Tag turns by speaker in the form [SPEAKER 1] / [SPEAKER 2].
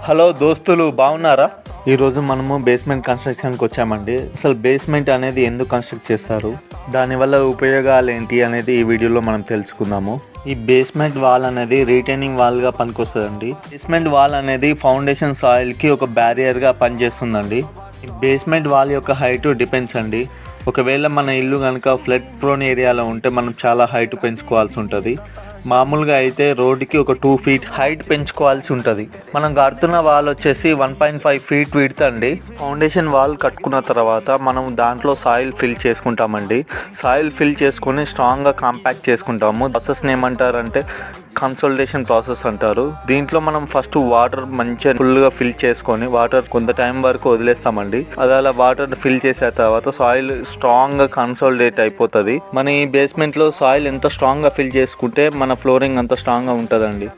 [SPEAKER 1] Hello దోస్తులు, బాగున్నారా? ఈరోజు మనము బేస్మెంట్ కన్స్ట్రక్షన్కి వచ్చామండి. అసలు బేస్మెంట్ అనేది ఎందుకు కన్స్ట్రక్ట్ చేస్తారు, దానివల్ల ఉపయోగాలు ఏంటి అనేది ఈ వీడియోలో మనం తెలుసుకుందాము. ఈ బేస్మెంట్ వాల్ అనేది రీటైనింగ్ వాల్గా పనికొస్తుందండి. బేస్మెంట్ వాల్ అనేది ఫౌండేషన్ సాయిల్కి ఒక బ్యారియర్గా పనిచేస్తుందండి. ఈ బేస్మెంట్ వాల్ యొక్క హైట్ డిపెండ్స్ అండి. ఒకవేళ మన ఇల్లు కనుక ఫ్లడ్ ప్రోన్ ఏరియాలో ఉంటే మనం చాలా హైట్ పెంచుకోవాల్సి ఉంటుంది. మామూలుగా అయితే రోడ్డుకి ఒక 2 feet హైట్ పెంచుకోవాల్సి ఉంటుంది. మనం కడుతున్న వాల్ వచ్చేసి 1.5 feet విడ్త్ అండి. ఫౌండేషన్ వాల్ కట్టుకున్న తర్వాత మనం దాంట్లో సాయిల్ ఫిల్ చేసుకుంటామండి. సాయిల్ ఫిల్ చేసుకుని స్ట్రాంగ్గా కాంపాక్ట్ చేసుకుంటాము. ప్రాసెస్ని ఏమంటారంటే కన్సల్టేషన్ ప్రాసెస్ అంటారు. దీంట్లో మనం ఫస్ట్ వాటర్ మంచిగా ఫుల్గా ఫిల్ చేసుకొని వాటర్ కొంత టైం వరకు వదిలేస్తామండి. అది అలా వాటర్ ఫిల్ చేసిన తర్వాత సాయిల్ స్ట్రాంగ్గా కన్సల్టేట్ అయిపోతుంది. మన ఈ బేస్మెంట్లో సాయిల్ ఎంత స్ట్రాంగ్గా ఫిల్ చేసుకుంటే మన ఫ్లోరింగ్ అంత స్ట్రాంగ్గా ఉంటుందండి.